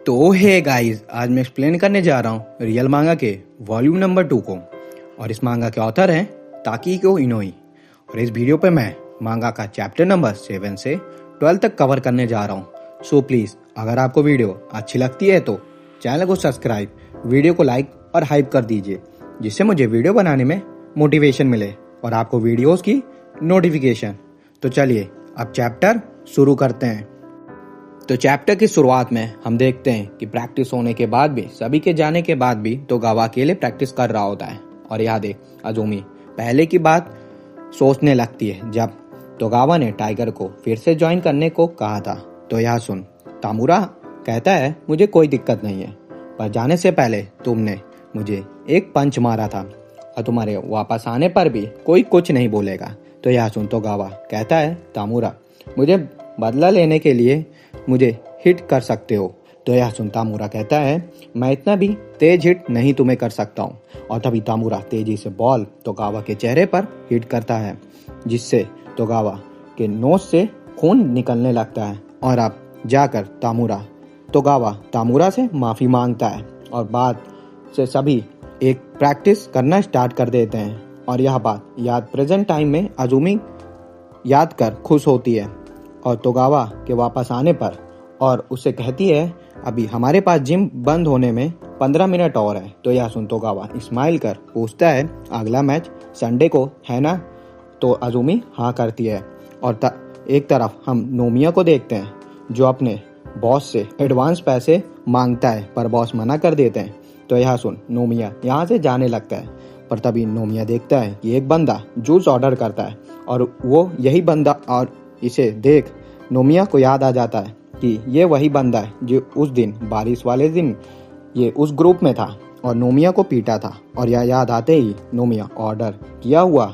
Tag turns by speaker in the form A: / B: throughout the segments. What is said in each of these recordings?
A: तो hey guys, आज मैं एक्सप्लेन करने जा रहा हूँ रियल मांगा के वॉल्यूम नंबर 2 को। और इस मांगा के ऑथर हैं ताकीको इनोई। और इस वीडियो पे मैं मांगा का चैप्टर नंबर 7 से 12 तक कवर करने जा रहा हूँ। सो प्लीज, अगर आपको वीडियो अच्छी लगती है तो चैनल को सब्सक्राइब, वीडियो को लाइक और हाइप कर दीजिए, जिससे मुझे वीडियो बनाने में मोटिवेशन मिले और आपको वीडियोस की नोटिफिकेशन। तो चलिए अब चैप्टर शुरू करते हैं। तो चैप्टर की शुरुआत में हम देखते हैं कि प्रैक्टिस होने के बाद भी, सभी के जाने के बाद भी तोगावा अकेले प्रैक्टिस कर रहा होता है। और याद देख, अजुमी पहले की बात सोचने लगती है जब तोगावा ने टाइगर को फिर से ज्वाइन करने को कहा था। तो यह सुन, तामुरा कहता है मुझे कोई दिक्कत नहीं है, पर जाने से पहले तुमने मुझे एक पंच मारा था और तुम्हारे वापस आने पर भी कोई कुछ नहीं बोलेगा। तो यह सुन, तोगावा कहता है तामुरा मुझे बदला लेने के लिए मुझे हिट कर सकते हो। तो यह सुन, तामुरा कहता है मैं इतना भी तेज हिट नहीं तुम्हें कर सकता हूँ। और तभी तामुरा तेजी से बॉल तोगावा के चेहरे पर हिट करता है, जिससे तोगावा के नोज से खून निकलने लगता है। और अब जाकर तोगावा तामुरा से माफी मांगता है और बाद से सभी एक प्रैक्टिस करना स्टार्ट कर देते हैं। और यह बात याद प्रेजेंट टाइम में अजुमी याद कर खुश होती है और तोगावा के वापस आने पर, और उसे कहती है अभी हमारे पास जिम बंद होने में 15 मिनट और है। तो यह सुन, तोगावा स्माइल कर पूछता है अगला मैच संडे को है ना? तो अजुमी हाँ करती है। और एक तरफ हम नोमिया को देखते हैं जो अपने बॉस से एडवांस पैसे मांगता है, पर बॉस मना कर देते हैं। तो यह सुन, नोमिया यहाँ से जाने लगता है, पर तभी नोमिया देखता है कि एक बंदा जूस ऑर्डर करता है और वो यही बंदा, और इसे देख नोमिया को याद आ जाता है कि ये वही बंदा है जो उस दिन बारिश वाले दिन ये उस ग्रुप में था और नोमिया को पीटा था। और यह याद आते ही नोमिया ऑर्डर किया हुआ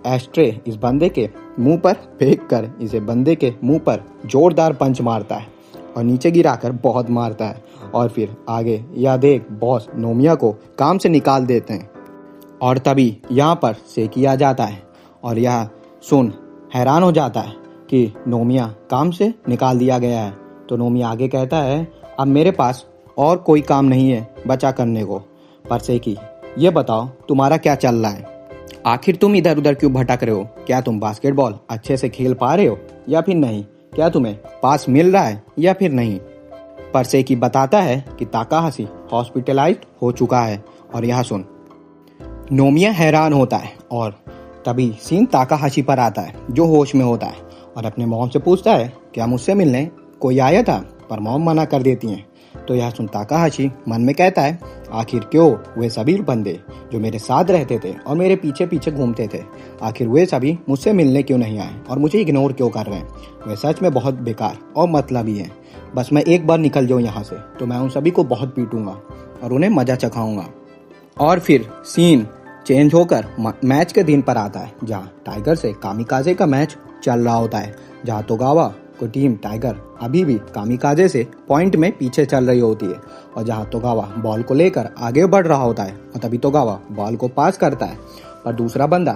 A: एस्ट्रे इस बंदे के मुंह पर फेंक कर इसे बंदे के मुंह पर जोरदार पंच मारता है और नीचे गिराकर बहुत मारता है। और फिर आगे यह देख बॉस नोमिया को काम से निकाल देते हैं। और तभी यहाँ पर सेकी आ जाता है और यह सुन हैरान हो जाता है कि नोमिया काम से निकाल दिया गया है। तो नोमिया आगे कहता है अब मेरे पास और कोई काम नहीं है बचा करने को। पर सेकी, ये बताओ तुम्हारा क्या चल रहा है? आखिर तुम इधर उधर क्यों भटक रहे हो? क्या तुम बास्केटबॉल अच्छे से खेल पा रहे हो या फिर नहीं? क्या तुम्हें पास मिल रहा है या फिर नहीं? पर सेकी बताता है कि ताकाहाशी हॉस्पिटलाइज्ड हो चुका है। और यह सुन, नोमिया हैरान होता है और तभी सीन ताकाहाशी पर आता है जो होश में होता है और अपने मॉम से पूछता है क्या मुझसे मिलने कोई आया था? पर मॉम मना कर देती हैं। तो यह सुन ताकाहाशी मन में कहता है आखिर क्यों वे सभी बंदे जो मेरे साथ रहते थे और मेरे पीछे पीछे घूमते थे, आखिर वे सभी मुझसे मिलने क्यों नहीं आए और मुझे इग्नोर क्यों कर रहे हैं? वे सच में बहुत बेकार और मतलबी हैं। बस मैं एक बार निकल जाऊँ यहाँ से तो मैं उन सभी को बहुत पीटूंगा और उन्हें मजा चखाऊंगा। और फिर सीन चेंज होकर मैच के दिन पर आता है जहाँ टाइगर से कामिकाजे का मैच चल रहा होता है, जहाँ तोगावा को टीम टाइगर अभी भी कामिकाजे से पॉइंट में पीछे चल रही होती है और जहाँ तोगावा बॉल को लेकर आगे बढ़ रहा होता है। और तभी तोगावा बॉल को पास करता है पर दूसरा बंदा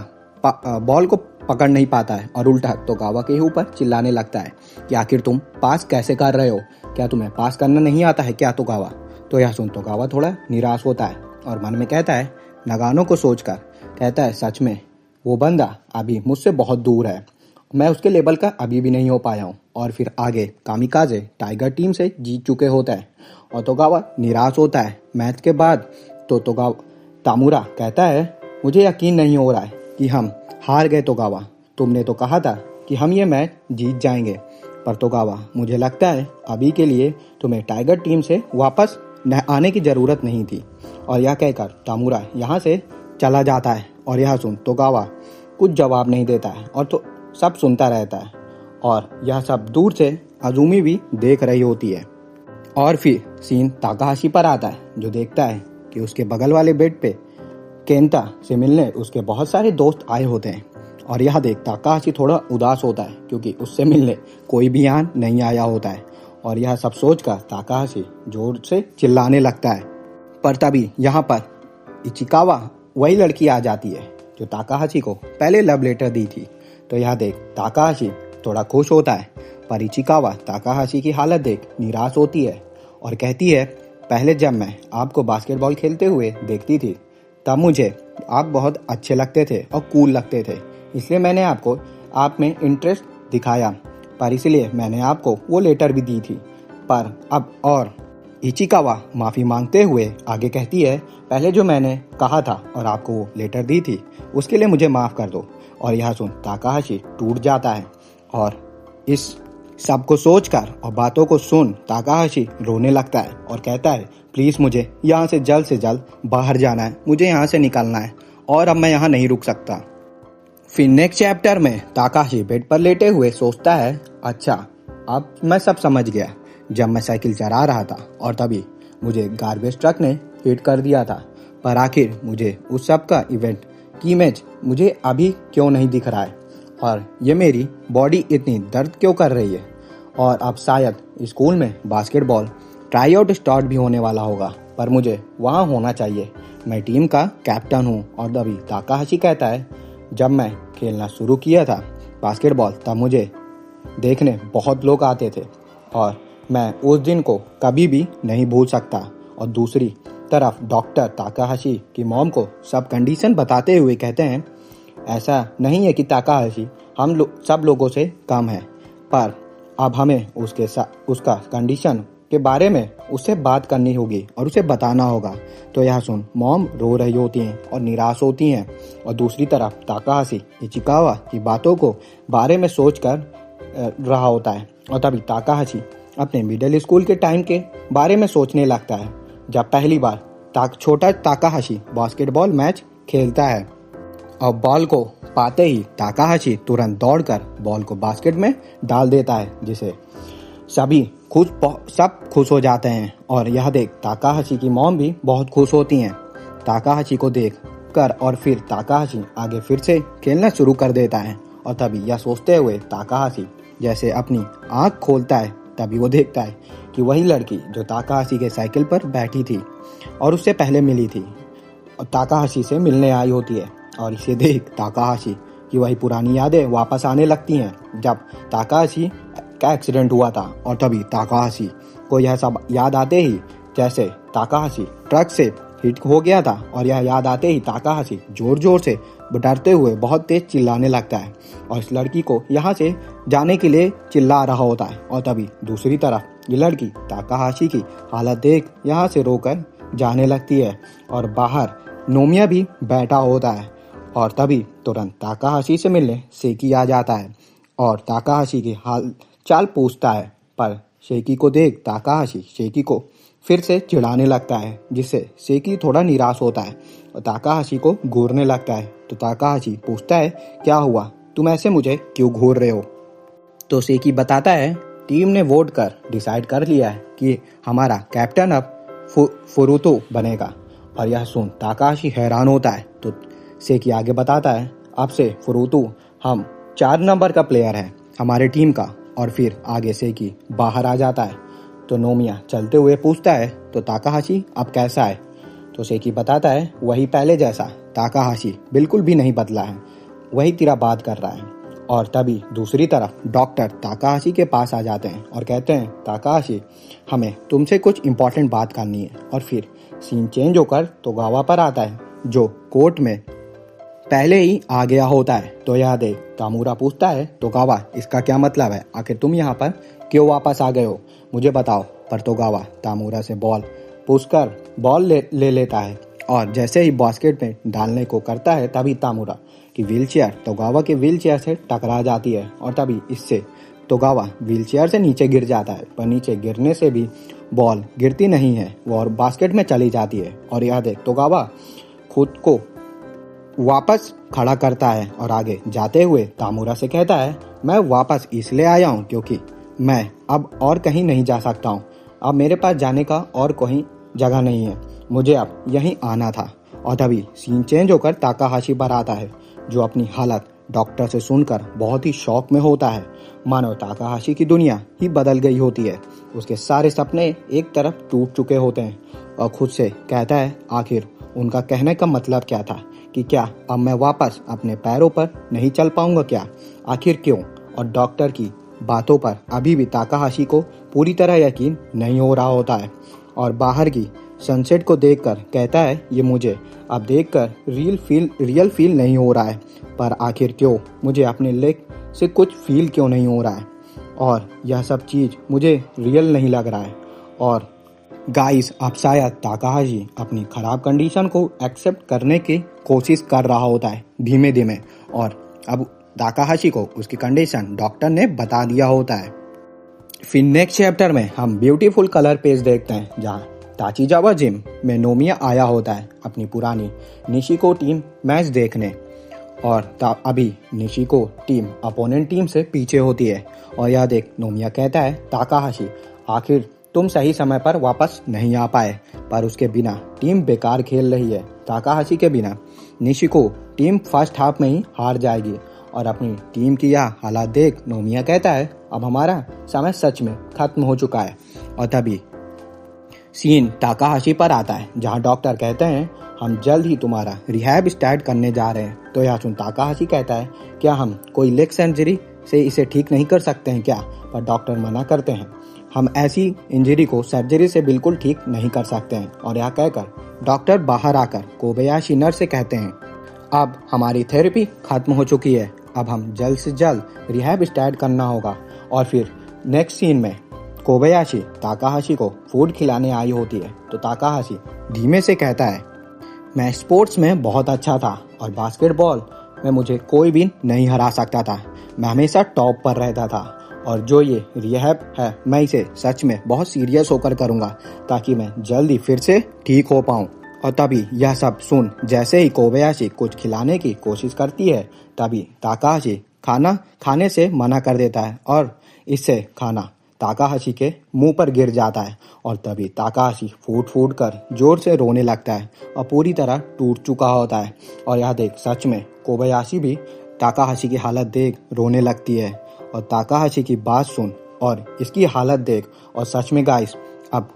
A: बॉल को पकड़ नहीं पाता है और उल्टा तोगावा के ऊपर चिल्लाने लगता है कि आखिर तुम पास कैसे कर रहे हो? क्या तुम्हें पास करना नहीं आता है क्या तोगावा? तो यह सुन तोगावा थोड़ा निराश होता है और मन में कहता है नगानों को सोचकर कहता है सच में वो बंदा अभी मुझसे बहुत दूर है, मैं उसके लेवल का अभी भी नहीं हो पाया हूँ। और फिर आगे कामिकाजे टाइगर टीम से जीत चुके होते हैं और तोगावा निराश होता है मैच के बाद। तो तामुरा कहता है मुझे यकीन नहीं हो रहा है कि हम हार गए तोगावा, तुमने तो कहा था कि हम ये मैच जीत जाएंगे। पर तोगावा मुझे लगता है अभी के लिए तुम्हें टाइगर टीम से वापस आने की जरूरत नहीं थी। और यह कहकर तामुरा यहाँ से चला जाता है। और यह सुन तोगावा कुछ जवाब नहीं देता है और तो सब सुनता रहता है और यह सब दूर से अजुमी भी देख रही होती है। और फिर सीन ताकाहाशी पर आता है जो देखता है कि उसके बगल वाले बेड पे केंता से मिलने उसके बहुत सारे दोस्त आए होते हैं। और यह देख ताकाहाशी थोड़ा उदास होता है क्योंकि उससे मिलने कोई भी यहाँ नहीं आया होता है। और यह सब सोचकर ताकाहाशी जोर से चिल्लाने लगता है। पर तभी यहाँ पर इचिकावा वही लड़की आ जाती है जो ताकाहाशी को पहले लव लेटर दी थी। तो यह देख ताकाहाशी थोड़ा खुश होता है पर इचिकावा ताकाहाशी की हालत देख निराश होती है और कहती है, पहले जब मैं आपको बास्केटबॉल खेलते हुए देखती थी तब मुझे आप बहुत अच्छे लगते थे और कूल लगते थे, इसलिए मैंने आपको आप में इंटरेस्ट दिखाया, पर इसलिए मैंने आपको वो लेटर भी दी थी। पर अब और इचिकावा माफ़ी मांगते हुए आगे कहती है, पहले जो मैंने कहा था और आपको वो लेटर दी थी उसके लिए मुझे माफ़ कर दो। और यह सुन ताकाहाशी टूट जाता है और इस सब को सोचकर और बातों को सुन ताकाहाशी रोने लगता है और कहता है, प्लीज़ मुझे यहाँ से जल्द बाहर जाना है, मुझे यहाँ से निकलना है और अब मैं यहाँ नहीं रुक सकता। फिर नेक्स्ट चैप्टर में ताकाहाशी बेड पर लेटे हुए सोचता है, अच्छा अब मैं सब समझ गया। जब मैं साइकिल चला रहा था और तभी मुझे गार्बेज ट्रक ने हिट कर दिया था, पर आखिर मुझे उस सब का इवेंट की इमेज मुझे अभी क्यों नहीं दिख रहा है और ये मेरी बॉडी इतनी दर्द क्यों कर रही है। और अब शायद स्कूल में बास्केटबॉल ट्राई आउट स्टार्ट भी होने वाला होगा, पर मुझे वहाँ होना चाहिए, मैं टीम का कैप्टन हूँ। और तभी ताकाहाशी कहता है, जब मैं खेलना शुरू किया था बास्केटबॉल तब मुझे देखने बहुत लोग आते थे और मैं उस दिन को कभी भी नहीं भूल सकता। और दूसरी तरफ डॉक्टर ताकाहाशी की मॉम को सब कंडीशन बताते हुए कहते हैं, ऐसा नहीं है कि ताकाहाशी सब लोगों से कम है, पर अब हमें उसका कंडीशन के बारे में उससे बात करनी होगी और उसे बताना होगा। तो यह सुन मॉम रो रही होती हैं और निराश होती हैं और दूसरी तरफ ताकाहाशी इचिकावा की बातों को बारे में सोच कर रहा होता है। और तभी ताकाहाशी अपने मिडिल स्कूल के टाइम के बारे में सोचने लगता है, जब पहली बार छोटा ताकाहाशी बास्केटबॉल मैच खेलता है और बॉल को पाते ही ताकाहाशी तुरंत दौड़कर बॉल को बास्केट में डाल देता है, जिसे सब खुश हो जाते हैं। और यह देख ताकाहाशी की मॉम भी बहुत खुश होती हैं ताकाहाशी को देख कर। और फिर ताकाहाशी आगे फिर से खेलना शुरू कर देता है। और तभी यह सोचते हुए ताकाहाशी जैसे अपनी आंख खोलता है, तभी वो देखता है कि वही लड़की जो ताकाहाशी के साइकिल पर बैठी थी और उससे पहले मिली थी और ताकाहाशी से मिलने आई होती है। और इसे देख ताकाहाशी की वही पुरानी यादें वापस आने लगती हैं, जब ताकाहाशी का एक्सीडेंट हुआ था। और तभी ताकाहाशी को यह सब याद आते ही, जैसे ताकाहाशी ट्रक से हिट हो गया था, और यह याद आते ही ताकाहाशी जोर जोर से डरते हुए बहुत तेज चिल्लाने लगता है और इस लड़की को यहाँ से जाने के लिए चिल्ला रहा होता है। और तभी दूसरी तरफ ये लड़की ताकाहाशी की हालत देख यहाँ से रोकर जाने लगती है और बाहर नोमिया भी बैठा होता है। और तभी तुरंत ताकाहाशी से मिलने सेकी आ जाता है और ताकाहाशी की हाल चाल पूछता है, पर सेकी को देख ताकाहाशी सेकी को फिर से चिढ़ाने लगता है, जिससे सेकी थोड़ा निराश होता है और ताकाहाशी को घूरने लगता है। तो ताकाहाशी पूछता है, क्या हुआ, तुम ऐसे मुझे क्यों घूर रहे हो। तो सेकी बताता है, टीम ने वोट कर डिसाइड कर लिया है कि हमारा कैप्टन अब फुरुतो बनेगा। और यह सुन ताकाहाशी हैरान होता है। तो सेकी आगे बताता है, अब से फुरुतो हम 4 नंबर का प्लेयर है हमारे टीम का। और फिर आगे सेकी बाहर आ जाता है। तो नोमिया चलते हुए पूछता है, तो ताकाहाशी अब कैसा है। तो सेकी बताता है, वही पहले जैसा, ताकाहाशी बिल्कुल भी नहीं बदला है, वही तेरा बात कर रहा है। और तभी दूसरी तरफ डॉक्टर ताकाहाशी के पास आ जाते हैं और कहते हैं, ताकाहाशी हमें तुमसे कुछ इम्पोर्टेंट बात करनी है। और फिर सीन चेंज होकर तोगावा पर आता है, जो कोर्ट में पहले ही आ गया होता है। तो यह देख तामुरा पूछता है, तोगावा इसका क्या मतलब है, आखिर तुम यहाँ पर क्यों वापस आ गए हो, मुझे बताओ। पर तोगावा तामुरा से बॉल पूछकर बॉल ले लेता है और जैसे ही बास्केट में डालने को करता है, तभी तामुरा की व्हीलचेयर तोगावा के व्हीलचेयर से टकरा जाती है और तभी इससे तोगावा व्हीलचेयर से नीचे गिर जाता है। पर नीचे गिरने से भी बॉल गिरती नहीं है, वो और बास्केट में चली जाती है। और यह देख तोगावा खुद को वापस खड़ा करता है और आगे जाते हुए तामुरा से कहता है, मैं वापस इसलिए आया हूँ क्योंकि मैं अब और कहीं नहीं जा सकता हूँ, अब मेरे पास जाने का और कोई जगह नहीं है, मुझे अब यहीं आना था। और तभी सीन चेंज होकर ताकाहाशी पर आता है, जो अपनी हालत डॉक्टर से सुनकर बहुत ही शौक में होता है। मानो ताकाहाशी की दुनिया ही बदल गई होती है, उसके सारे सपने एक तरफ टूट चुके होते हैं और खुद से कहता है, आखिर उनका कहने का मतलब क्या था कि क्या अब मैं वापस अपने पैरों पर नहीं चल पाऊंगा क्या, आखिर क्यों। और डॉक्टर की बातों पर अभी भी ताकाहाशी को पूरी तरह यकीन नहीं हो रहा होता है और बाहर की सनसेट को देखकर कहता है ये मुझे अब देखकर रियल फील नहीं हो रहा है, पर आखिर क्यों मुझे अपने लेग से कुछ फील क्यों नहीं हो रहा है और यह सब चीज़ मुझे रियल नहीं लग रहा है। और गाइस, अब शायद ताकाहाशी अपनी खराब कंडीशन को एक्सेप्ट करने की कोशिश कर रहा होता है धीमे धीमे, और अब ताकाहाशी को उसकी कंडीशन डॉक्टर ने बता दिया होता है। फिर नेक्स्ट चैप्टर में हम ब्यूटीफुल कलर पेज देखते हैं जहाँ ताचिजावा जिम में नोमिया आया होता है अपनी पुरानी निशिको टीम मैच देखने, और अभी निशिको टीम अपोनेंट टीम से पीछे होती है। और यह देख नोमिया कहता है ताकाहाशी, आखिर तुम सही समय पर वापस नहीं आ पाए, पर उसके बिना टीम बेकार खेल रही है। ताकाहाशी के बिना निशिको टीम फर्स्ट हाफ में ही हार जाएगी। और अपनी टीम की यह हालात देख नोमिया कहता है अब हमारा समय सच में खत्म हो चुका है। और तभी सीन ताकाहाशी पर आता है जहां डॉक्टर कहते हैं हम जल्द ही तुम्हारा रिहैब स्टार्ट करने जा रहे हैं। तो यह सुन ताकाहाशी कहता है क्या हम कोई लेग सर्जरी से इसे ठीक नहीं कर सकते हैं क्या, पर डॉक्टर मना करते हैं हम ऐसी इंजरी को सर्जरी से बिल्कुल ठीक नहीं कर सकते हैं। और यह कहकर डॉक्टर बाहर आकर कोबयाशी नर्स से कहते हैं अब हमारी थेरेपी खत्म हो चुकी है, अब हम जल्द से जल्द रिहैब स्टार्ट करना होगा। और फिर नेक्स्ट सीन में कोबयाशी ताकाहाशी को फूड खिलाने आई होती है। तो ताकाहाशी धीमे से कहता है मैं स्पोर्ट्स में बहुत अच्छा था और बास्केटबॉल में मुझे कोई भी नहीं हरा सकता था, मैं हमेशा टॉप पर रहता था, और जो ये रिहैब है मैं इसे सच में बहुत सीरियस होकर करूँगा ताकि मैं जल्दी फिर से ठीक हो पाऊँ। और तभी यह सब सुन जैसे ही कोबयाशी कुछ खिलाने की कोशिश करती है तभी ताकाहाशी खाना खाने से मना कर देता है और इससे खाना ताकाहाशी के मुंह पर गिर जाता है। और तभी ताकाहाशी फूट फूट कर जोर से रोने लगता है और पूरी तरह टूट चुका होता है। और यह देख सच में कोबयाशी भी ताकाहाशी की हालत देख रोने लगती है। और ताकाहाशी की बात सुन और इसकी हालत देख और सच में गाइस अब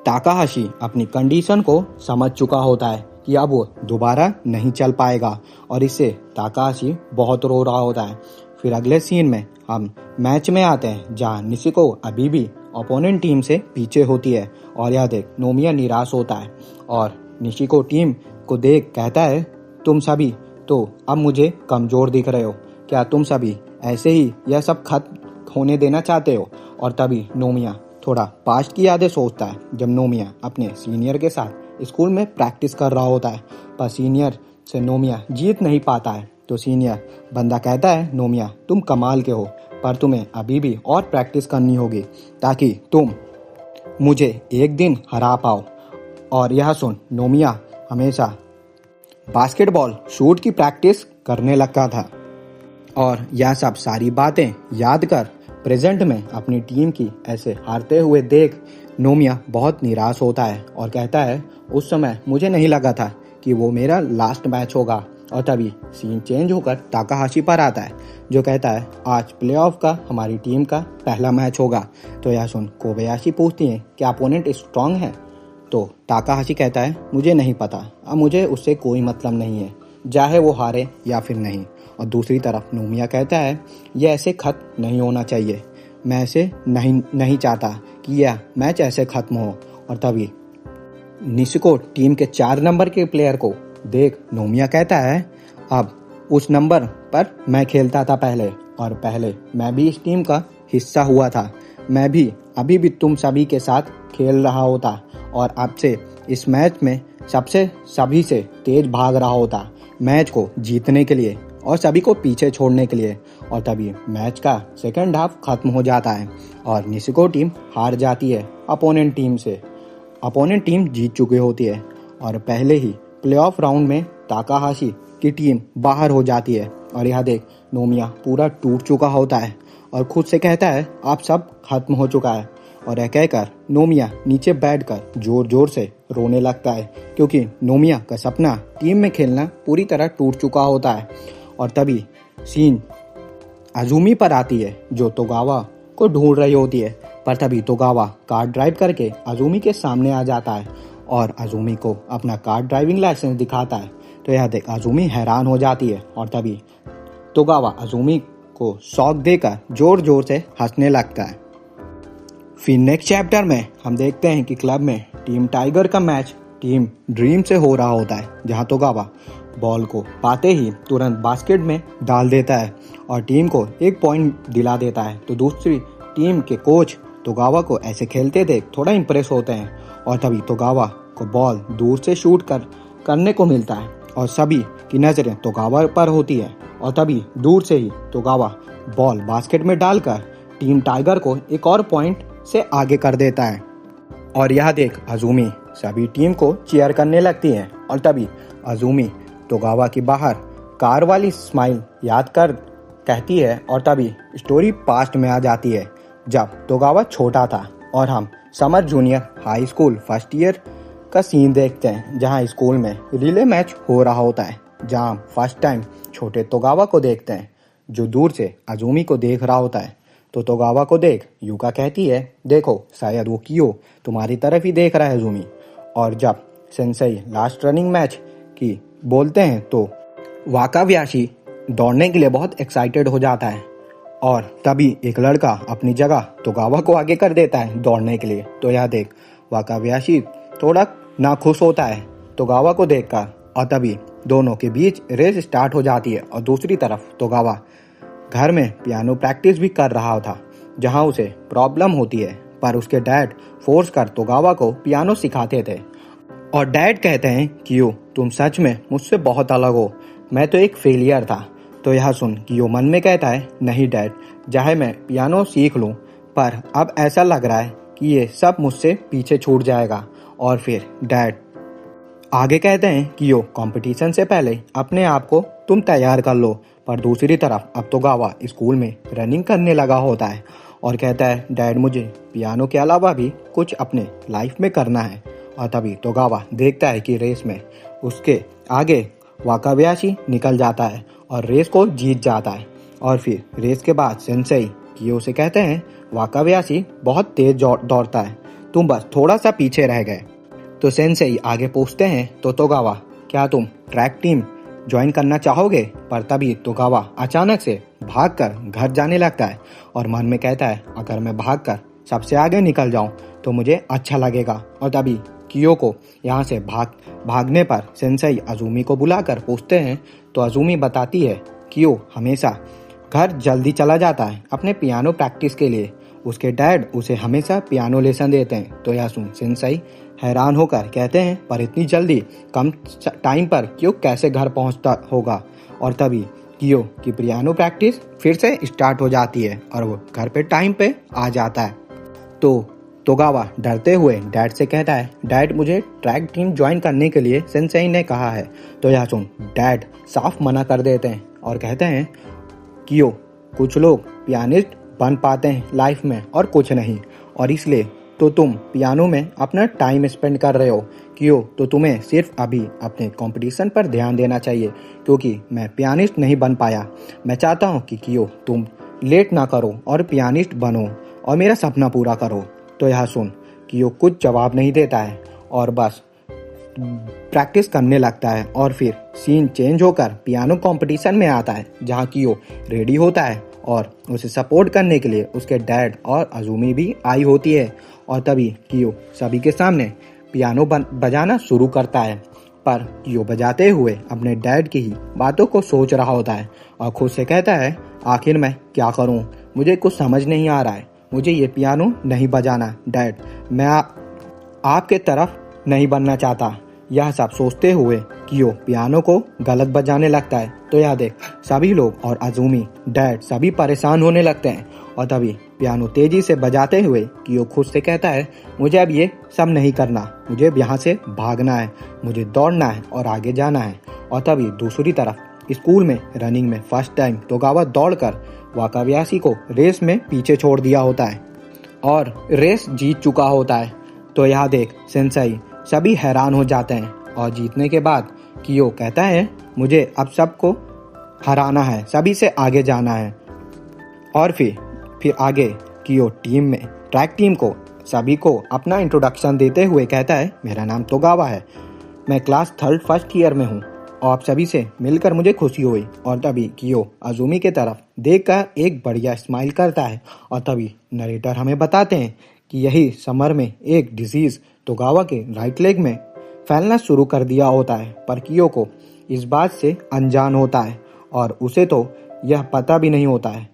A: ताकाहाशी अपनी कंडीशन को समझ चुका होता है कि अब वो दोबारा नहीं चल पाएगा, और इससे ताकाहाशी बहुत रो रहा होता है। फिर अगले सीन में हम मैच में आते हैं जहां निशिको अभी भी ओपोनेंट टीम से पीछे होती है। और यह देख नोमिया निराश होता है और निशिको टीम को देख कहता है तुम सभी तो अब मुझे कमजोर दिख रहे हो, क्या तुम सभी ऐसे ही यह सब खत्म होने देना चाहते हो। और तभी नोमिया थोड़ा पास्ट की यादें सोचता है जब नोमिया अपने सीनियर के साथ स्कूल में प्रैक्टिस कर रहा होता है, पर सीनियर से नोमिया जीत नहीं पाता है। तो सीनियर बंदा कहता है नोमिया तुम कमाल के हो, पर तुम्हें अभी भी और प्रैक्टिस करनी होगी ताकि तुम मुझे एक दिन हरा पाओ। और यह सुन नोमिया हमेशा बास्केटबॉल शूट की प्रैक्टिस करने लगा था। और यह सब सारी बातें याद कर प्रेजेंट में अपनी टीम की ऐसे हारते हुए देख नोमिया बहुत निराश होता है और कहता है उस समय मुझे नहीं लगा था कि वो मेरा लास्ट मैच होगा। और तभी सीन चेंज होकर ताकाहाशी पर आता है जो कहता है आज प्लेऑफ का हमारी टीम का पहला मैच होगा। तो यह सुन कोबयाशी पूछती है क्या अपोनेंट स्ट्रांग है। तो ताकाहाशी कहता है मुझे नहीं पता, अब मुझे उससे कोई मतलब नहीं है, चाहे वो हारे या फिर नहीं। और दूसरी तरफ नोमिया कहता है ये ऐसे खत्म नहीं होना चाहिए, मैं ऐसे नहीं चाहता कि यह मैच ऐसे खत्म हो। और तभी निशिको टीम के 4 नंबर के प्लेयर को देख नोमिया कहता है अब उस नंबर पर मैं खेलता था पहले, और पहले मैं भी इस टीम का हिस्सा हुआ था, मैं भी अभी भी तुम सभी के साथ खेल रहा होता और अब से इस मैच में सभी से तेज भाग रहा होता मैच को जीतने के लिए और सभी को पीछे छोड़ने के लिए। और तभी मैच का सेकंड हाफ खत्म हो जाता है और निशिको टीम हार जाती है अपोनेंट टीम से। अपोनेंट टीम जीत चुकी होती है और पहले ही प्लेऑफ राउंड में ताकाहाशी की टीम बाहर हो जाती है। और यह देख नोमिया पूरा टूट चुका होता है और खुद से कहता है अब सब खत्म हो चुका है। और यह कहकर नोमिया नीचे बैठकर जोर जोर से रोने लगता है क्योंकि नोमिया का सपना टीम में खेलना पूरी तरह टूट चुका होता है। और तभी सीन अजुमी पर आती है जो तोगावा को ढूंढ रही होती है, पर तभी तोगावा कार ड्राइव करके अजुमी के सामने आ जाता है और अजुमी को अपना कार ड्राइविंग लाइसेंस दिखाता है। तो यह देख अजुमी हैरान हो जाती है और तभी तोगावा अजुमी को शॉक देकर जोर जोर से हंसने लगता है। फिर नेक्स्ट चैप्टर में हम देखते हैं कि क्लब में टीम टाइगर का मैच टीम ड्रीम से हो रहा होता है, जहां तोगावा बॉल को पाते ही तुरंत बास्केट में डाल देता है और टीम को 1 पॉइंट दिला देता है। तो दूसरी टीम के कोच तोगावा को ऐसे खेलते देख थोड़ा इंप्रेस होते हैं और तभी तोगावा को बॉल दूर से शूट करने को मिलता है और सभी की नज़रें तोगावा पर होती है और तभी दूर से ही तोगावा बॉल बास्केट में डालकर टीम टाइगर को 1 और पॉइंट से आगे कर देता है। और यह देख अजूमी सभी टीम को चीयर करने लगती है और तभी अजूमी तोगावा की बाहर कार वाली स्माइल याद कर कहती है और तभी स्टोरी पास्ट में आ जाती है जब तोगावा छोटा था और हम summer junior high school first year का सीन देखते हैं, जहां स्कूल में रिले मैच हो रहा होता है, जहां फर्स्ट टाइम छोटे तोगावा को देखते हैं जो दूर से अजूमी को देख रहा होता है। तो तोगावा को देख यूका कहती है, देखो शायद वो कियो तुम्हारी तरफ ही देख रहा है अजूमी। और जब सेंसेई लास्ट रनिंग मैच की बोलते हैं तो वाकाबयाशी दौड़ने के लिए बहुत एक्साइटेड हो जाता है और तभी एक लड़का अपनी जगह तोगावा को आगे कर देता है दौड़ने के लिए। तो यह देख वाकाबयाशी थोड़ा नाखुश होता है तोगावा को देखकर और तभी दोनों के बीच रेस स्टार्ट हो जाती है। और दूसरी तरफ तोगावा घर में पियानो प्रैक्टिस भी कर रहा था, जहां उसे प्रॉब्लम होती है, पर उसके डैड फोर्स कर तोगावा को पियानो सिखाते थे। और डैड कहते हैं कियो तुम सच में मुझसे बहुत अलग हो, मैं तो एक फेलियर था। तो यह सुन कियो मन में कहता है, नहीं डैड, चाहे मैं पियानो सीख लूं, पर अब ऐसा लग रहा है कि ये सब मुझसे पीछे छूट जाएगा। और फिर डैड आगे कहते हैं कियो कंपटीशन से पहले अपने आप को तुम तैयार कर लो। पर दूसरी तरफ अब तोगावा स्कूल में रनिंग करने लगा होता है और कहता है, डैड मुझे पियानो के अलावा भी कुछ अपने लाइफ में करना है। और तभी तोगावा देखता है कि रेस में उसके आगे वाकाबयाशी निकल जाता है और रेस को जीत जाता है। और फिर रेस के बाद सेंसेई कियो से कहते हैं, वाकाबयाशी बहुत तेज दौड़ता है, तुम बस थोड़ा सा पीछे रह गए। तो सेंसेई आगे पूछते हैं, तो तोगावा क्या तुम ट्रैक टीम ज्वाइन करना चाहोगे? पर तभी तोगावा अचानक से भागकर घर जाने लगता है और मन में कहता है, अगर मैं भागकर सबसे आगे निकल जाऊं तो मुझे अच्छा लगेगा। और तभी कियो को यहाँ से भागने पर सेंसेई अजूमी को बुलाकर पूछते हैं। तो अजूमी बताती है, कियो हमेशा घर जल्दी चला जाता है अपने पियानो प्रैक्टिस के लिए, उसके डैड उसे हमेशा पियानो लेसन देते हैं। तो यह सुन सेंसेई हैरान होकर कहते हैं, पर इतनी जल्दी कम टाइम पर कियो कैसे घर पहुंचता होगा? और तभी कियो की पियानो प्रैक्टिस फिर से स्टार्ट हो जाती है और वो घर पे टाइम पे आ जाता है। तो तोगावा डरते हुए डैड से कहता है, डैड मुझे ट्रैक टीम ज्वाइन करने के लिए सेंसेई ने कहा है। तो यह सुन डैड साफ मना कर देते हैं और कहते हैं, कियो कुछ लोग पियानिस्ट बन पाते हैं लाइफ में और कुछ नहीं, और इसलिए तो तुम पियानो में अपना टाइम स्पेंड कर रहे हो कियो, तो तुम्हें सिर्फ अभी अपने कंपटीशन पर ध्यान देना चाहिए, क्योंकि मैं पियानिस्ट नहीं बन पाया। मैं चाहता हूँ कि कियो तुम लेट ना करो और पियानिस्ट बनो और मेरा सपना पूरा करो। तो यह सुन कियो कुछ जवाब नहीं देता है और बस प्रैक्टिस करने लगता है। और फिर सीन चेंज होकर पियानो कंपटीशन में आता है, जहाँ कियो रेडी होता है और उसे सपोर्ट करने के लिए उसके डैड और अजूमी भी आई होती है। और तभी कियो सभी के सामने पियानो बजाना शुरू करता है, पर कियो बजाते हुए अपने डैड की ही बातों को सोच रहा होता है और खुद से कहता है, आखिर मैं क्या करूं, मुझे कुछ समझ नहीं आ रहा है, मुझे ये पियानो नहीं बजाना डैड, मैं आपके तरफ नहीं बनना चाहता। यह सब सोचते हुए कियो पियानो को गलत बजाने लगता है। तो यह देख सभी लोग और अजूमी डैड सभी परेशान होने लगते हैं और तभी पियानो तेजी से बजाते हुए कियो खुद से कहता है, मुझे अब ये सब नहीं करना, मुझे यहाँ से भागना है, मुझे दौड़ना है और आगे जाना है। और तभी दूसरी तरफ स्कूल में रनिंग में फर्स्ट टाइम तोगावा दौड़कर वाकाबयाशी को रेस में पीछे छोड़ दिया होता है और रेस जीत चुका होता है। तो यह देख सेंसेई सभी हैरान हो जाते हैं और जीतने के बाद कियो कहता है, मुझे अब सबको हराना है, सभी से आगे जाना है। और फिर आगे कियो टीम में ट्रैक टीम को सभी को अपना इंट्रोडक्शन देते हुए कहता है, मेरा नाम तोगावा है, मैं क्लास 3rd फर्स्ट ईयर में हूँ और आप सभी से मिलकर मुझे खुशी हुई। और तभी कियो अजूमी के तरफ देखकर एक बढ़िया स्माइल करता है और तभी नरेटर हमें बताते हैं कि यही समर में एक डिजीज तोगावा के राइट लेग में फैलना शुरू कर दिया होता है, पर कियो को इस बात से अनजान होता है और उसे तो यह पता भी नहीं होता है।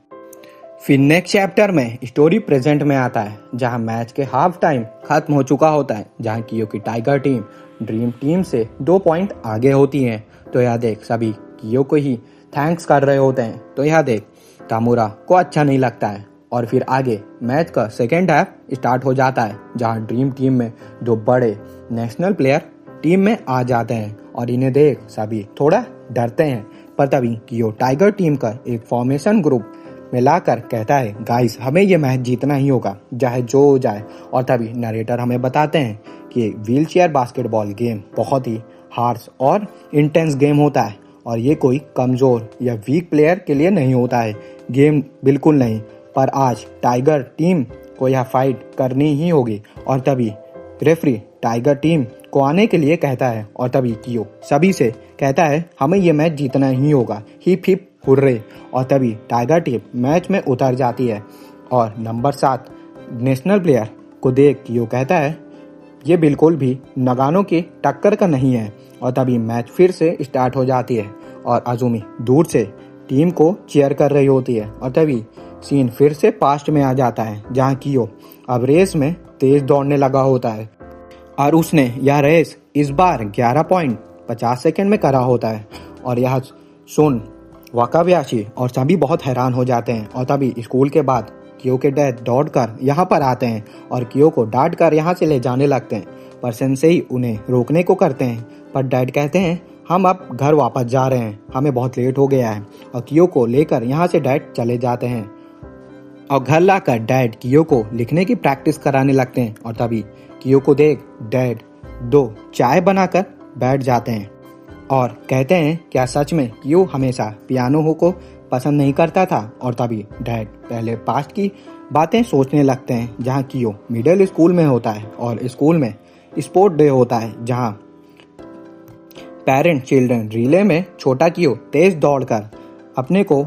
A: फिर नेक्स्ट चैप्टर में स्टोरी प्रेजेंट में आता है, जहां मैच के हाफ टाइम खत्म हो चुका होता है, जहां कियो की टाइगर टीम ड्रीम टीम से 2 पॉइंट आगे होती है। तो यह देख सभी कियो को ही थैंक्स कर रहे होते हैं। तो यह देख तामुरा को अच्छा नहीं लगता है और फिर आगे मैच का सेकेंड हाफ स्टार्ट हो जाता है, जहां ड्रीम टीम में 2 बड़े नेशनल प्लेयर टीम में आ जाते हैं और इन्हें देख सभी थोड़ा डरते हैं। पर तभी कियो टाइगर टीम का एक फॉर्मेशन ग्रुप में लाकर कहता है, गाइस हमें ये मैच जीतना ही होगा चाहे जो हो जाए। और तभी नरेटर हमें बताते हैं कि व्हील चेयर बास्केटबॉल गेम बहुत ही हार्श और इंटेंस गेम होता है और ये कोई कमजोर या वीक प्लेयर के लिए नहीं होता है, गेम बिल्कुल नहीं। पर आज टाइगर टीम को यह फाइट करनी ही होगी। और तभी रेफरी टाइगर टीम को आने के लिए कहता है और तभी कियो सभी से कहता है हमें ये मैच जीतना ही होगा, हिप हिप हुर्रे। और तभी टाइगर टीम मैच में उतर जाती है और नंबर 7 नेशनल प्लेयर को देख कियो कहता है ये बिल्कुल भी नगानो की टक्कर का नहीं है। और तभी मैच फिर से स्टार्ट हो जाती है और अजुमी दूर से टीम को चीयर कर रही होती है। और तभी सीन फिर से पास्ट में आ जाता है, जहां कियो अब रेस में तेज दौड़ने लगा होता है और उसने यह रेस इस बार 11.50 में करा होता है। और यह सुन वाकाबयाशी और सभी बहुत हैरान हो जाते हैं। और तभी स्कूल के बाद कियो के डैड दौड़कर यहाँ पर आते हैं और कियो को डांट कर यहाँ से ले जाने लगते हैं, पर सेंसेई उन्हें रोकने को करते हैं। पर डैड कहते हैं हम अब घर वापस जा रहे हैं, हमें बहुत लेट हो गया है। और कियो को लेकर यहाँ से डैड चले जाते हैं और घर लाकर डैड कियो को लिखने की प्रैक्टिस कराने लगते हैं। और तभी कियो को देख डैड 2 चाय बनाकर बैठ जाते हैं और कहते हैं क्या सच में कियो हमेशा पियानो को पसंद नहीं करता था। और तभी डैड पहले पास्ट की बातें सोचने लगते हैं, जहां कियो मिडिल स्कूल में होता है और स्कूल में स्पोर्ट डे होता है, जहां पेरेंट चिल्ड्रन रिले में छोटा कियो तेज दौड़कर अपने को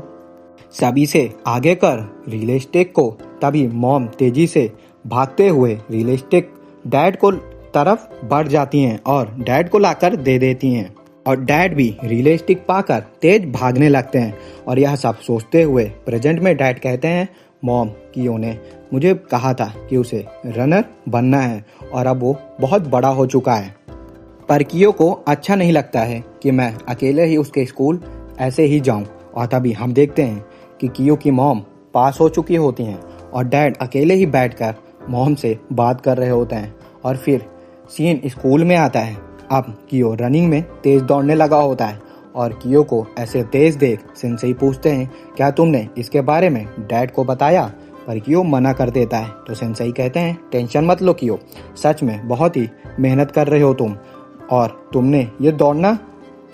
A: सभी से आगे कर रिले स्टिक को, तभी मॉम तेजी से भागते हुए रिले स्टिक डैड को तरफ बढ़ जाती हैं और डैड को लाकर दे देती हैं और डैड भी रिले स्टिक पाकर तेज भागने लगते हैं। और यह सब सोचते हुए प्रेजेंट में डैड कहते हैं मॉम कियो ने मुझे कहा था कि उसे रनर बनना है और अब वो बहुत बड़ा हो चुका है, पर कियो को अच्छा नहीं लगता है कि मैं अकेले ही उसके स्कूल ऐसे ही जाऊं। और तभी हम देखते हैं कि कियो की मॉम पास हो चुकी होती हैं और डैड अकेले ही बैठकर मॉम से बात कर रहे होते हैं। और फिर सीन स्कूल में आता है। अब कियो रनिंग में तेज दौड़ने लगा होता है और कियो को ऐसे तेज देख सेंसेई पूछते हैं क्या तुमने इसके बारे में डैड को बताया, पर कियो मना कर देता है। तो सेंसेई कहते हैं टेंशन मत लो कियो, सच में बहुत ही मेहनत कर रहे हो तुम और तुमने ये दौड़ना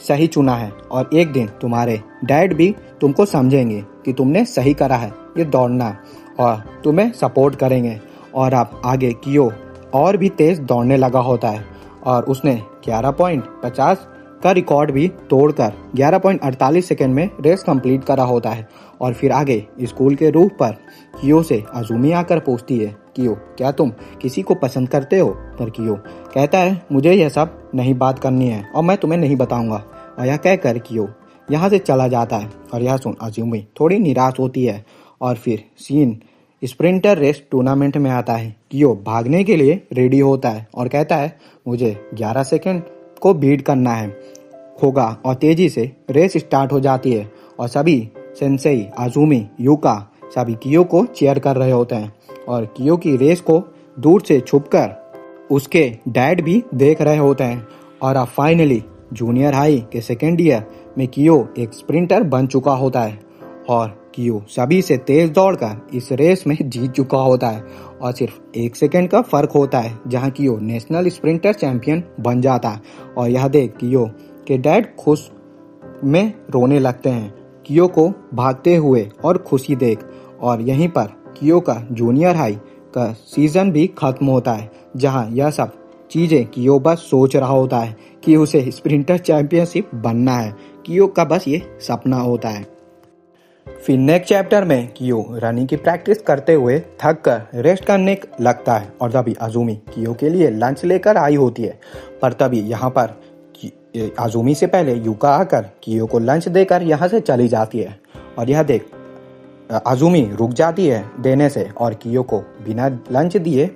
A: सही चुना है और एक दिन तुम्हारे डैड भी तुमको समझेंगे कि तुमने सही करा है ये दौड़ना और तुम्हें सपोर्ट करेंगे। और अब आगे कियो और भी तेज दौड़ने लगा होता है और उसने 11.50 का रिकॉर्ड भी तोड़कर 11.48 सेकेंड में रेस कंप्लीट करा होता है। और फिर आगे स्कूल के रूफ पर कियो से अजुमी आकर पूछती है कियो क्या तुम किसी को पसंद करते हो, पर कियो कहता है मुझे यह सब नहीं बात करनी है और मैं तुम्हें नहीं बताऊंगा। और यह कहकर कियो यहाँ से चला जाता है और यह सुन अजुमी थोड़ी निराश होती है। और फिर सीन स्प्रिंटर रेस टूर्नामेंट में आता है। कियो भागने के लिए रेडी होता है और कहता है मुझे 11 सेकेंड को बीट करना होगा और तेजी से रेस स्टार्ट हो जाती है और सभी सेंसेई अजुमी यूका सभी कियो को चीयर कर रहे होते हैं और कियो की रेस को दूर से छुपकर उसके डैड भी देख रहे होते हैं। और अब फाइनली जूनियर हाई के सेकेंड ईयर में कियो एक स्प्रिंटर बन चुका होता है और कियो सभी से तेज दौड़कर इस रेस में जीत चुका होता है और सिर्फ 1 सेकेंड का फर्क होता है, जहां कियो नेशनल स्प्रिंटर चैंपियन बन जाता है। और यह देख कियो के डैड खुश में रोने लगते हैं कियो को भागते हुए और खुशी देख। और यहीं पर कियो का जूनियर हाई का सीजन भी खत्म होता है, जहां यह सब चीजें कियो बस सोच रहा होता है कि उसे स्प्रिंटर चैंपियनशिप बनना है। कियो का बस ये सपना होता है। फिर नेक्स्ट चैप्टर में कियो रनिंग की प्रैक्टिस करते हुए थक कर रेस्ट करने लगता है और तभी आजुमी कियो के लिए लंच लेकर आई होती है। पर तभी यहाँ पर आजुमी से पहले युका आकर कियो को लंच देकर यहाँ से चली जाती है और यह देख आजुमी रुक जाती है देने से और कियो को बिना लंच दिए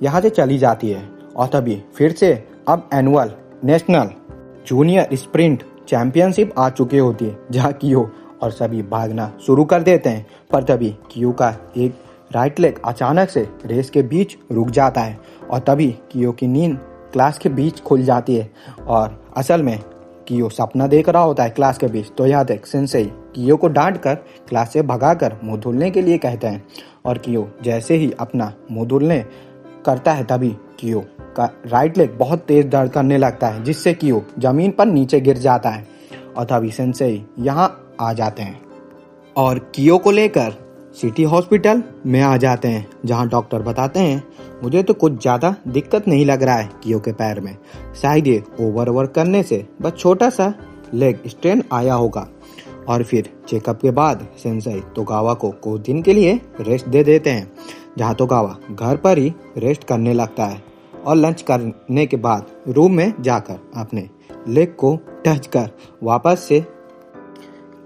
A: यहाँ से चली जाती है। और तभी फिर से अब annual national junior sprint championship आ चुकी होती है जहाँ कियो और सभी भागना शुरू कर देते हैं। पर तभी कियो का एक राइट लेग अचानक से रेस के बीच रुक जाता है और तभी कियो की नींद क्लास के बीच खुल जाती है और असल में कियो सपना देख रहा होता है क्लास के बीच। तो याद है सेंसेई कियो को डांट कर क्लास से भगाकर मुंह धुलने के लिए कहते हैं और कियो जैसे ही अपना मुंह धुलने करता है तभी कियो का राइट लेग बहुत तेज दर्द करने लगता है जिससे कियो जमीन पर नीचे गिर जाता है और तभी सेंसेई यहाँ आ जाते हैं और कियो को लेकर सिटी हॉस्पिटल में आ जाते हैं जहाँ डॉक्टर बताते हैं मुझे तो कुछ ज़्यादा दिक्कत नहीं लग रहा है कियो के पैर में, शायद ये ओवरवर्क करने से बस छोटा सा लेग स्ट्रेन आया होगा। और फिर चेकअप के बाद सेंसेई तोगावा को कुछ दिन के लिए रेस्ट दे देते हैं जहाँ तोगावा घर पर ही रेस्ट करने लगता है और लंच करने के बाद रूम में जाकर अपने लेग को टच कर वापस से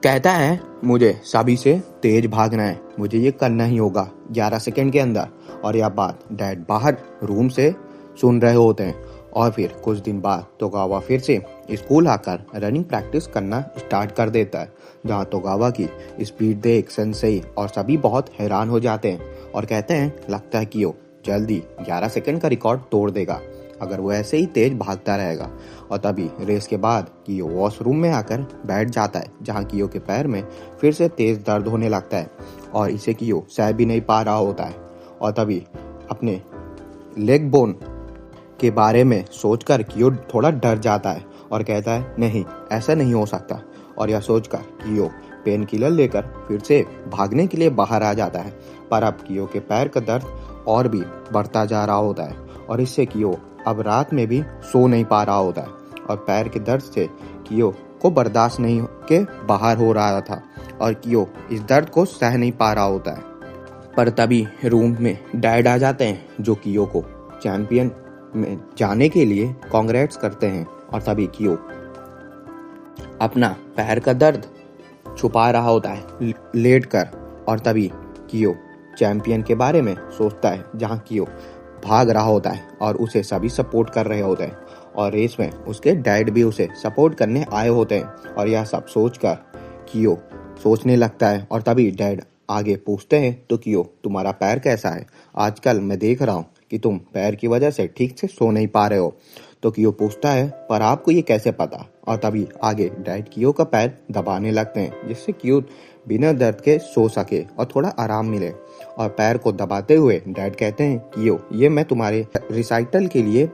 A: कहता है मुझे सभी से तेज भागना है, मुझे ये करना ही होगा 11 सेकंड के अंदर। और यह बात डैड बाहर रूम से सुन रहे होते हैं। और फिर कुछ दिन बाद तोगावा फिर से स्कूल आकर रनिंग प्रैक्टिस करना स्टार्ट कर देता है जहाँ तोगावा की स्पीड देख सेंसेई और सभी बहुत हैरान हो जाते हैं और कहते हैं लगता है कि वो जल्दी 11 सेकंड का रिकॉर्ड तोड़ देगा अगर वो ऐसे ही तेज भागता रहेगा। और तभी रेस के बाद कियो वॉशरूम में आकर बैठ जाता है जहाँ कियो के पैर में फिर से तेज दर्द होने लगता है और इसे कियो सह भी नहीं पा रहा होता है। और तभी अपने लेग बोन के बारे में सोचकर कियो थोड़ा डर जाता है और कहता है नहीं ऐसा नहीं हो सकता। और यह सोचकर कियो पेन किलर लेकर फिर से भागने के लिए बाहर आ जाता है। पर अब कियो के पैर का दर्द और भी बढ़ता जा रहा होता है और इससे कियो अब रात में भी सो नहीं पा रहा होता है और पैर के दर्द से कियो को बर्दाश्त नहीं के बाहर हो रहा था और कियो इस दर्द को सह नहीं पा रहा होता है। पर तभी रूम में डैड आ जाते हैं जो कियो को चैंपियन में जाने के लिए कांग्रेट्स करते हैं। और तभी कियो अपना पैर का दर्द छुपा रहा होता है लेट कर और तभी कियो चैंपियन के बारे में सोचता है जहाँ कियो भाग रहा होता है और उसे सभी सपोर्ट कर रहे होते हैं और रेस में उसके डैड भी उसे सपोर्ट करने आए होते हैं। और यह सब सोचकर कियो सोचने लगता है और तभी डैड आगे पूछते हैं तो कियो तुम्हारा पैर कैसा है, आजकल मैं देख रहा हूँ कि तुम पैर की वजह से ठीक से सो नहीं पा रहे हो। तो कियो पूछता है पर आपको ये कैसे पता। और तभी आगे डैड कियो का पैर दबाने लगते हैं जिससे कियो बिना दर्द के सो सके और थोड़ा आराम मिले। और पैर को दबाते हुए डैड कहते हैं कियो ये मैं तुम्हारे रिसाइटल के लिए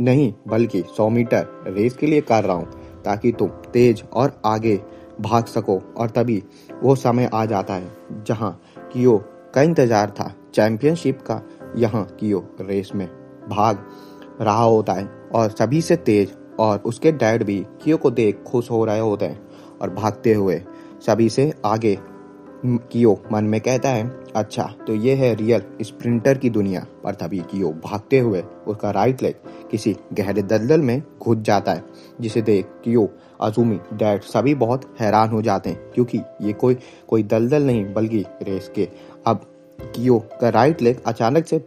A: नहीं बल्कि 100 मीटर रेस के लिए कर रहा हूँ ताकि तुम तेज और आगे भाग सको। और तभी वो समय आ जाता है जहाँ कियो का इंतजार था चैंपियनशिप का। यहाँ कियो रेस में भाग रहा होता है और सभी से तेज और उसके डैड भी कियो को देख खुश हो रहे होते हैं और भागते हुए सभी से आगे। कियो मन में कहता है अच्छा तो ये है रियल स्प्रिंटर की दुनिया। पर तभी कियो भागते हुए उसका राइट लेग किसी गहरे दलदल में घुस जाता है जिसे देख कियो आजुमी डैड सभी बहुत हैरान हो जाते हैं क्योंकि ये कोई दलदल नहीं बल्कि रेस के। अब कियो का राइट लेग अचानक से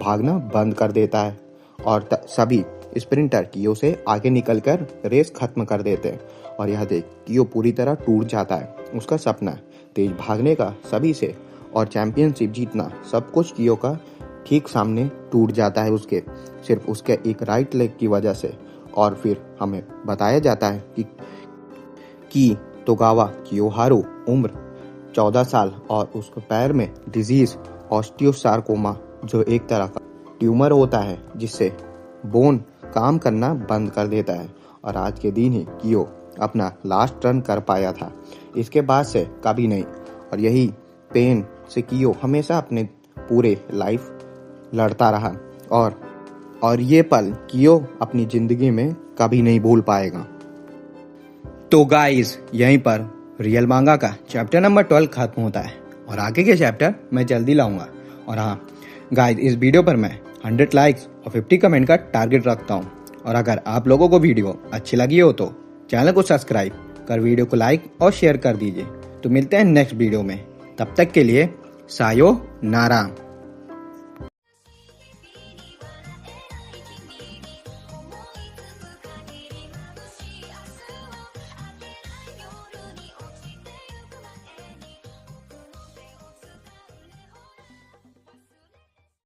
A: भागना बंद कर देता है और सभी स्प्रिंटर कियो से आगे निकलकर रेस खत्म कर देते हैं। और यह देख कियो पूरी तरह टूट जाता है। उसका सपना तेज भागने का सभी से और चैंपियनशिप जीतना सब कुछ कियो का ठीक सामने टूट जाता है उसके सिर्फ उसके एक राइट लेग की वजह से। और फिर हमें बताया जाता है कि तोगावा कियोहारू उम्र 14 साल और उसके पैर में डिजीज ऑस्टियोसार्कोमा जो एक तरह का ट्यूमर होता है जिससे बोन काम करना बंद कर देता है। और आज के दिन ही कियो अपना लास्ट रन कर पाया था, इसके बाद से कभी नहीं। और यही पेन से कियो हमेशा अपने पूरे लाइफ लड़ता रहा और ये पल कियो अपनी जिंदगी में कभी नहीं भूल पाएगा। तो गाइस यहीं पर रियल मांगा का चैप्टर नंबर 12 खत्म होता है और आगे के चैप्टर मैं जल्दी लाऊंगा। और हाँ गाइस, इस वीडियो पर मैं 100 लाइक्स और 50 कमेंट का टारगेट रखता हूँ। और अगर आप लोगों को वीडियो अच्छी लगी हो तो चैनल को सब्सक्राइब कर वीडियो को लाइक और शेयर कर दीजिए। तो मिलते हैं नेक्स्ट वीडियो में, तब तक के लिए सायोनारा।